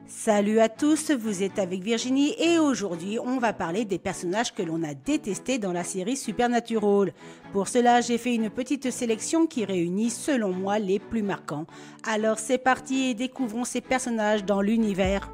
Salut à tous, vous êtes avec Virginie et aujourd'hui on va parler des personnages que l'on a détestés dans la série Supernatural. Pour cela j'ai fait une petite sélection qui réunit selon moi les plus marquants. Alors c'est parti et découvrons ces personnages dans l'univers.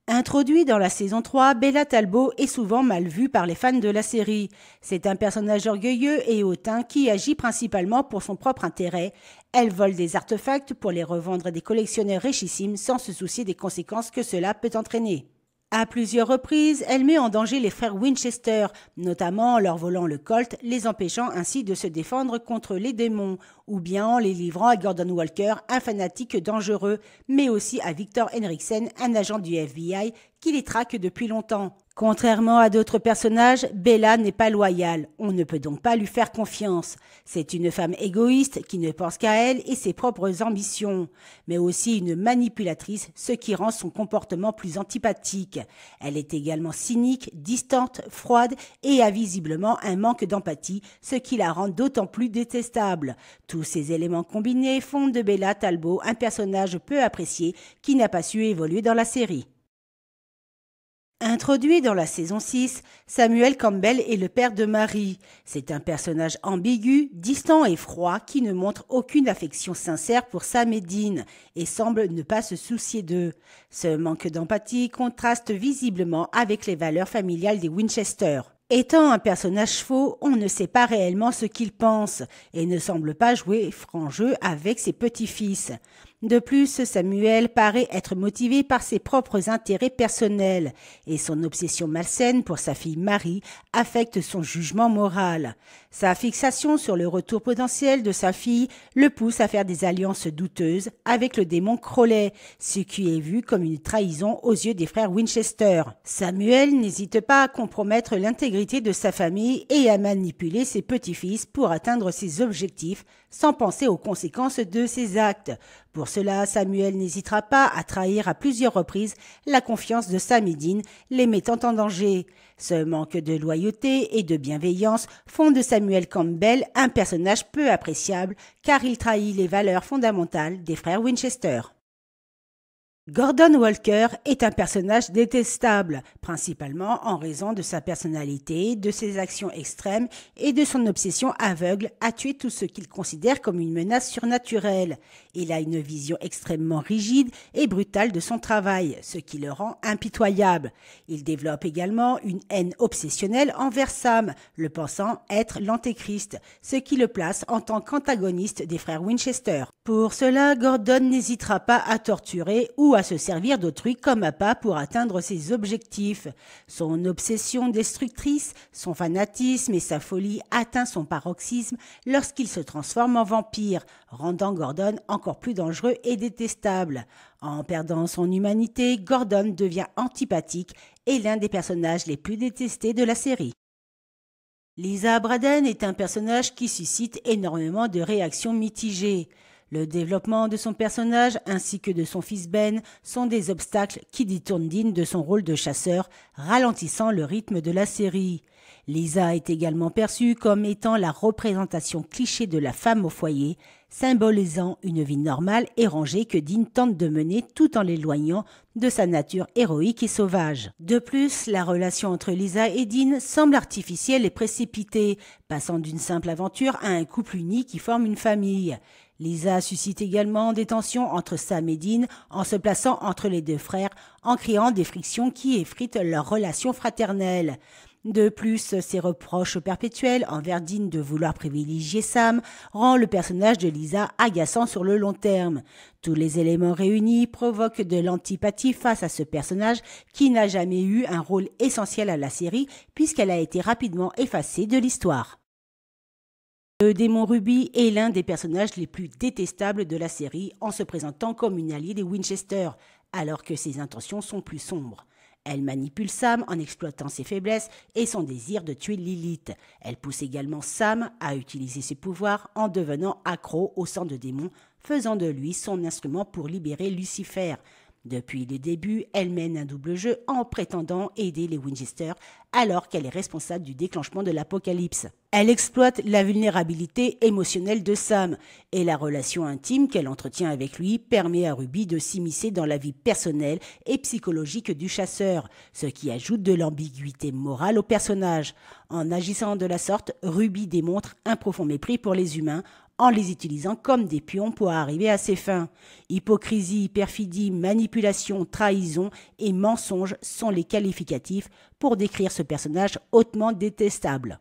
Introduit dans la saison 3, Bella Talbot est souvent mal vue par les fans de la série. C'est un personnage orgueilleux et hautain qui agit principalement pour son propre intérêt. Elle vole des artefacts pour les revendre à des collectionneurs richissimes sans se soucier des conséquences que cela peut entraîner. À plusieurs reprises, elle met en danger les frères Winchester, notamment en leur volant le Colt, les empêchant ainsi de se défendre contre les démons, ou bien en les livrant à Gordon Walker, un fanatique dangereux, mais aussi à Victor Henriksen, un agent du FBI qui les traque depuis longtemps. Contrairement à d'autres personnages, Bella n'est pas loyale, on ne peut donc pas lui faire confiance. C'est une femme égoïste qui ne pense qu'à elle et ses propres ambitions, mais aussi une manipulatrice, ce qui rend son comportement plus antipathique. Elle est également cynique, distante, froide et a visiblement un manque d'empathie, ce qui la rend d'autant plus détestable. Tous ces éléments combinés font de Bella Talbot un personnage peu apprécié qui n'a pas su évoluer dans la série. Introduit dans la saison 6, Samuel Campbell est le père de Mary. C'est un personnage ambigu, distant et froid qui ne montre aucune affection sincère pour Sam et Dean et semble ne pas se soucier d'eux. Ce manque d'empathie contraste visiblement avec les valeurs familiales des Winchester. Étant un personnage faux, on ne sait pas réellement ce qu'il pense et ne semble pas jouer franc jeu avec ses petits-fils. De plus, Samuel paraît être motivé par ses propres intérêts personnels et son obsession malsaine pour sa fille Mary affecte son jugement moral. Sa fixation sur le retour potentiel de sa fille le pousse à faire des alliances douteuses avec le démon Crowley, ce qui est vu comme une trahison aux yeux des frères Winchester. Samuel n'hésite pas à compromettre l'intégrité de sa famille et à manipuler ses petits-fils pour atteindre ses objectifs sans penser aux conséquences de ses actes. Pour cela, Samuel n'hésitera pas à trahir à plusieurs reprises la confiance de Sam et Dean, les mettant en danger. Ce manque de loyauté et de bienveillance font de Samuel Campbell un personnage peu appréciable car il trahit les valeurs fondamentales des frères Winchester. Gordon Walker est un personnage détestable, principalement en raison de sa personnalité, de ses actions extrêmes et de son obsession aveugle à tuer tout ce qu'il considère comme une menace surnaturelle. Il a une vision extrêmement rigide et brutale de son travail, ce qui le rend impitoyable. Il développe également une haine obsessionnelle envers Sam, le pensant être l'antéchrist, ce qui le place en tant qu'antagoniste des frères Winchester. Pour cela, Gordon n'hésitera pas à torturer ou à se servir d'autrui comme appât pour atteindre ses objectifs. Son obsession destructrice, son fanatisme et sa folie atteint son paroxysme lorsqu'il se transforme en vampire, rendant Gordon encore plus dangereux et détestable. En perdant son humanité, Gordon devient antipathique et l'un des personnages les plus détestés de la série. Lisa Braden est un personnage qui suscite énormément de réactions mitigées. Le développement de son personnage ainsi que de son fils Ben sont des obstacles qui détournent Dean de son rôle de chasseur, ralentissant le rythme de la série. Lisa est également perçue comme étant la représentation cliché de la femme au foyer, symbolisant une vie normale et rangée que Dean tente de mener tout en l'éloignant de sa nature héroïque et sauvage. De plus, la relation entre Lisa et Dean semble artificielle et précipitée, passant d'une simple aventure à un couple uni qui forme une famille. Lisa suscite également des tensions entre Sam et Dean en se plaçant entre les deux frères, en créant des frictions qui effritent leur relation fraternelle. De plus, ses reproches perpétuels envers Dean de vouloir privilégier Sam rend le personnage de Lisa agaçant sur le long terme. Tous les éléments réunis provoquent de l'antipathie face à ce personnage qui n'a jamais eu un rôle essentiel à la série puisqu'elle a été rapidement effacée de l'histoire. Le démon Ruby est l'un des personnages les plus détestables de la série en se présentant comme une alliée des Winchester, alors que ses intentions sont plus sombres. Elle manipule Sam en exploitant ses faiblesses et son désir de tuer Lilith. Elle pousse également Sam à utiliser ses pouvoirs en devenant accro au sang de démon, faisant de lui son instrument pour libérer Lucifer. Depuis le début, elle mène un double jeu en prétendant aider les Winchester alors qu'elle est responsable du déclenchement de l'apocalypse. Elle exploite la vulnérabilité émotionnelle de Sam et la relation intime qu'elle entretient avec lui permet à Ruby de s'immiscer dans la vie personnelle et psychologique du chasseur, ce qui ajoute de l'ambiguïté morale au personnage. En agissant de la sorte, Ruby démontre un profond mépris pour les humains en les utilisant comme des pions pour arriver à ses fins. Hypocrisie, perfidie, manipulation, trahison et mensonge sont les qualificatifs pour décrire ce personnage hautement détestable.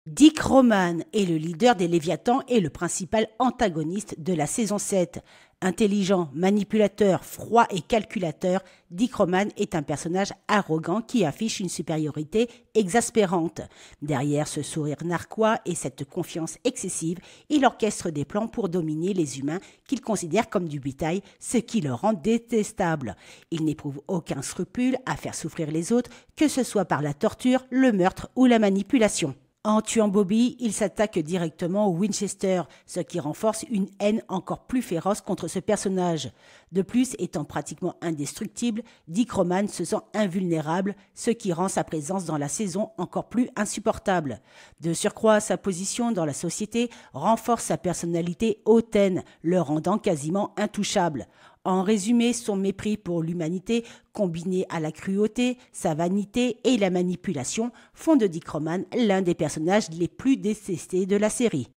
Dick Roman est le leader des Léviathans et le principal antagoniste de la saison 7. Intelligent, manipulateur, froid et calculateur, Dick Roman est un personnage arrogant qui affiche une supériorité exaspérante. Derrière ce sourire narquois et cette confiance excessive, il orchestre des plans pour dominer les humains qu'il considère comme du bétail, ce qui le rend détestable. Il n'éprouve aucun scrupule à faire souffrir les autres, que ce soit par la torture, le meurtre ou la manipulation. En tuant Bobby, il s'attaque directement aux Winchester, ce qui renforce une haine encore plus féroce contre ce personnage. De plus, étant pratiquement indestructible, Dick Roman se sent invulnérable, ce qui rend sa présence dans la saison encore plus insupportable. De surcroît, sa position dans la société renforce sa personnalité hautaine, le rendant quasiment intouchable. En résumé, son mépris pour l'humanité, combiné à la cruauté, sa vanité et la manipulation, font de Dick Roman l'un des personnages les plus détestés de la série.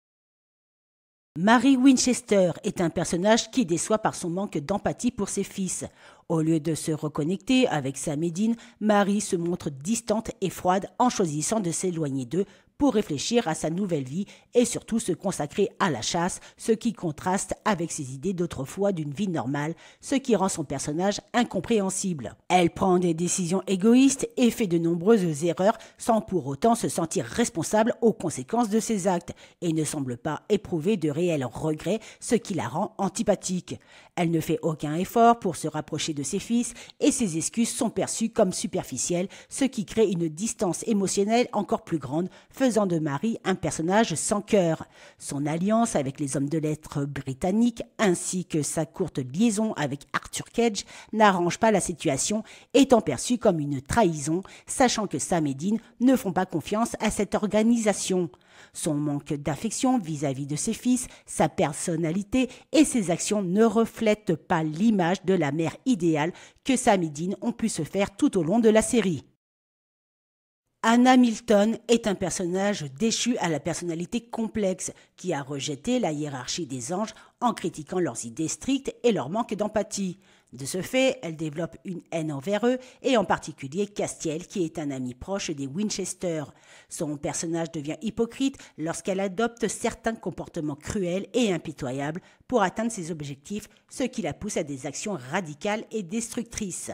Mary Winchester est un personnage qui déçoit par son manque d'empathie pour ses fils. Au lieu de se reconnecter avec Sam et Dean, Mary se montre distante et froide en choisissant de s'éloigner d'eux pour réfléchir à sa nouvelle vie et surtout se consacrer à la chasse, ce qui contraste avec ses idées d'autrefois d'une vie normale, ce qui rend son personnage incompréhensible. Elle prend des décisions égoïstes et fait de nombreuses erreurs sans pour autant se sentir responsable aux conséquences de ses actes et ne semble pas éprouver de réels regrets, ce qui la rend antipathique. Elle ne fait aucun effort pour se rapprocher de ses fils et ses excuses sont perçues comme superficielles, ce qui crée une distance émotionnelle encore plus grande, faisant de Mary un personnage sans cœur. Son alliance avec les hommes de lettres britanniques ainsi que sa courte liaison avec Arthur Cage n'arrange pas la situation, étant perçue comme une trahison, sachant que Sam et Dean ne font pas confiance à cette organisation. Son manque d'affection vis-à-vis de ses fils, sa personnalité et ses actions ne reflètent pas l'image de la mère idéale que Sam et Dean ont pu se faire tout au long de la série. Hannah Milton est un personnage déchu à la personnalité complexe qui a rejeté la hiérarchie des anges en critiquant leurs idées strictes et leur manque d'empathie. De ce fait, elle développe une haine envers eux et en particulier Castiel qui est un ami proche des Winchester. Son personnage devient hypocrite lorsqu'elle adopte certains comportements cruels et impitoyables pour atteindre ses objectifs, ce qui la pousse à des actions radicales et destructrices.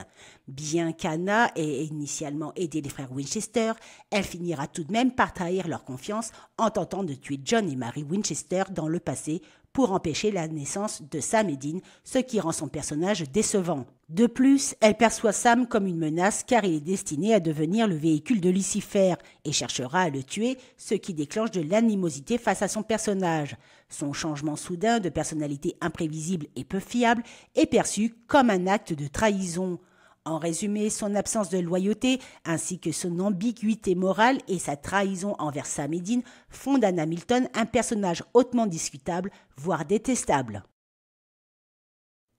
Bien qu'Hannah ait initialement aidé les frères Winchester, elle finira tout de même par trahir leur confiance en tentant de tuer John et Mary Winchester dans le passé pour empêcher la naissance de Sam et Dean, ce qui rend son personnage décevant. De plus, elle perçoit Sam comme une menace car il est destiné à devenir le véhicule de Lucifer et cherchera à le tuer, ce qui déclenche de l'animosité face à son personnage. Son changement soudain de personnalité imprévisible et peu fiable est perçu comme un acte de trahison. En résumé, son absence de loyauté ainsi que son ambiguïté morale et sa trahison envers Sam et Dean font d'Hannah Milton un personnage hautement discutable, voire détestable.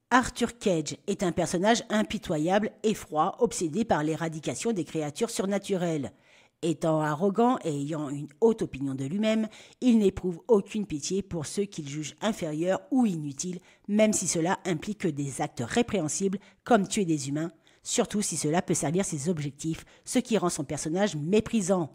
Arthur Cage est un personnage impitoyable et froid, obsédé par l'éradication des créatures surnaturelles. Étant arrogant et ayant une haute opinion de lui-même, il n'éprouve aucune pitié pour ceux qu'il juge inférieurs ou inutiles, même si cela implique des actes répréhensibles comme tuer des humains, surtout si cela peut servir ses objectifs, ce qui rend son personnage méprisant.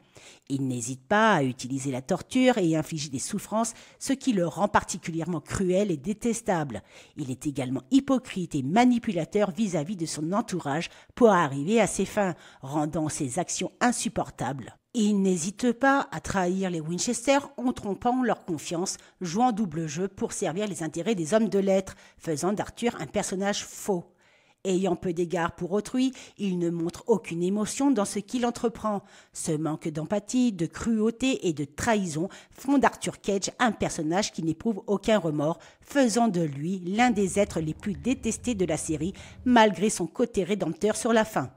Il n'hésite pas à utiliser la torture et infliger des souffrances, ce qui le rend particulièrement cruel et détestable. Il est également hypocrite et manipulateur vis-à-vis de son entourage pour arriver à ses fins, rendant ses actions insupportables. Il n'hésite pas à trahir les Winchester en trompant leur confiance, jouant double jeu pour servir les intérêts des hommes de lettres, faisant d'Arthur un personnage faux. Ayant peu d'égard pour autrui, il ne montre aucune émotion dans ce qu'il entreprend. Ce manque d'empathie, de cruauté et de trahison font d'Arthur Cage un personnage qui n'éprouve aucun remords, faisant de lui l'un des êtres les plus détestés de la série, malgré son côté rédempteur sur la fin.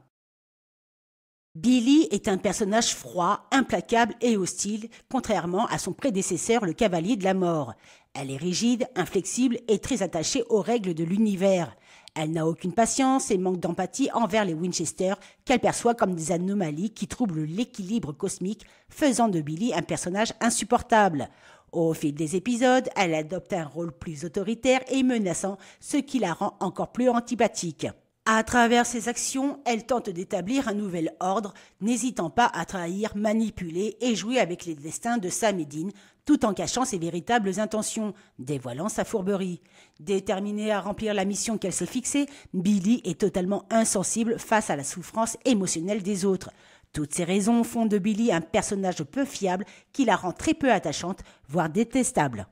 Billy est un personnage froid, implacable et hostile, contrairement à son prédécesseur, le Cavalier de la Mort. Elle est rigide, inflexible et très attachée aux règles de l'univers. Elle n'a aucune patience et manque d'empathie envers les Winchester, qu'elle perçoit comme des anomalies qui troublent l'équilibre cosmique, faisant de Billy un personnage insupportable. Au fil des épisodes, elle adopte un rôle plus autoritaire et menaçant, ce qui la rend encore plus antipathique. À travers ses actions, elle tente d'établir un nouvel ordre, n'hésitant pas à trahir, manipuler et jouer avec les destins de Sam et Dean, tout en cachant ses véritables intentions, dévoilant sa fourberie. Déterminée à remplir la mission qu'elle s'est fixée, Billy est totalement insensible face à la souffrance émotionnelle des autres. Toutes ces raisons font de Billy un personnage peu fiable qui la rend très peu attachante, voire détestable.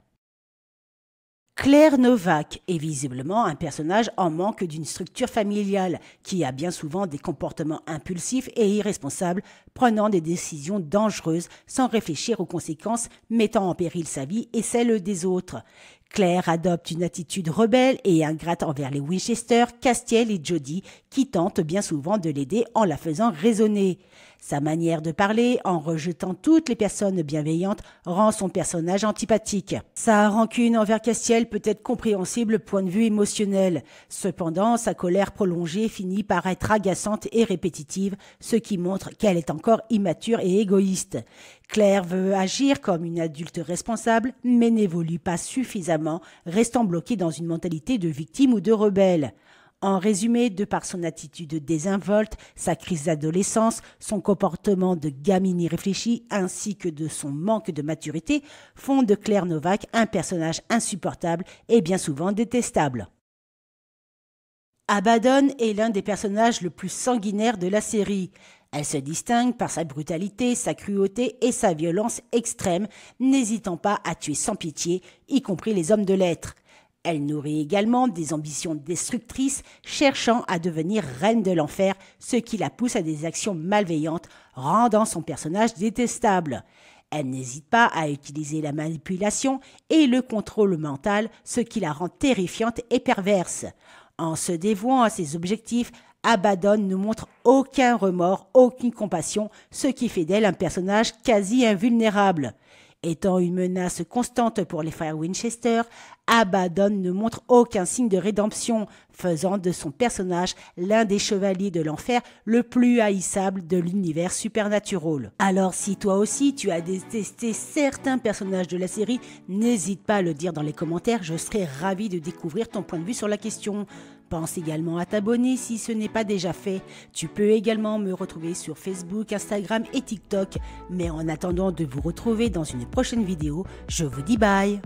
Claire Novak est visiblement un personnage en manque d'une structure familiale, qui a bien souvent des comportements impulsifs et irresponsables, prenant des décisions dangereuses sans réfléchir aux conséquences, mettant en péril sa vie et celle des autres. Claire adopte une attitude rebelle et ingrate envers les Winchester, Castiel et Jody, qui tentent bien souvent de l'aider en la faisant raisonner. Sa manière de parler, en rejetant toutes les personnes bienveillantes, rend son personnage antipathique. Sa rancune envers Castiel peut être compréhensible point de vue émotionnel. Cependant, sa colère prolongée finit par être agaçante et répétitive, ce qui montre qu'elle est encore immature et égoïste. Claire veut agir comme une adulte responsable, mais n'évolue pas suffisamment, restant bloquée dans une mentalité de victime ou de rebelle. En résumé, de par son attitude désinvolte, sa crise d'adolescence, son comportement de gamine irréfléchie ainsi que de son manque de maturité font de Claire Novak un personnage insupportable et bien souvent détestable. Abaddon est l'un des personnages le plus sanguinaires de la série. Elle se distingue par sa brutalité, sa cruauté et sa violence extrême, n'hésitant pas à tuer sans pitié, y compris les hommes de lettres. Elle nourrit également des ambitions destructrices, cherchant à devenir reine de l'enfer, ce qui la pousse à des actions malveillantes, rendant son personnage détestable. Elle n'hésite pas à utiliser la manipulation et le contrôle mental, ce qui la rend terrifiante et perverse. En se dévouant à ses objectifs, Abaddon ne montre aucun remords, aucune compassion, ce qui fait d'elle un personnage quasi invulnérable. Étant une menace constante pour les frères Winchester, Abaddon ne montre aucun signe de rédemption, faisant de son personnage l'un des chevaliers de l'enfer le plus haïssable de l'univers Supernatural. Alors si toi aussi tu as détesté certains personnages de la série, n'hésite pas à le dire dans les commentaires, je serai ravi de découvrir ton point de vue sur la question. Pense également à t'abonner si ce n'est pas déjà fait. Tu peux également me retrouver sur Facebook, Instagram et TikTok. Mais en attendant de vous retrouver dans une prochaine vidéo, je vous dis bye.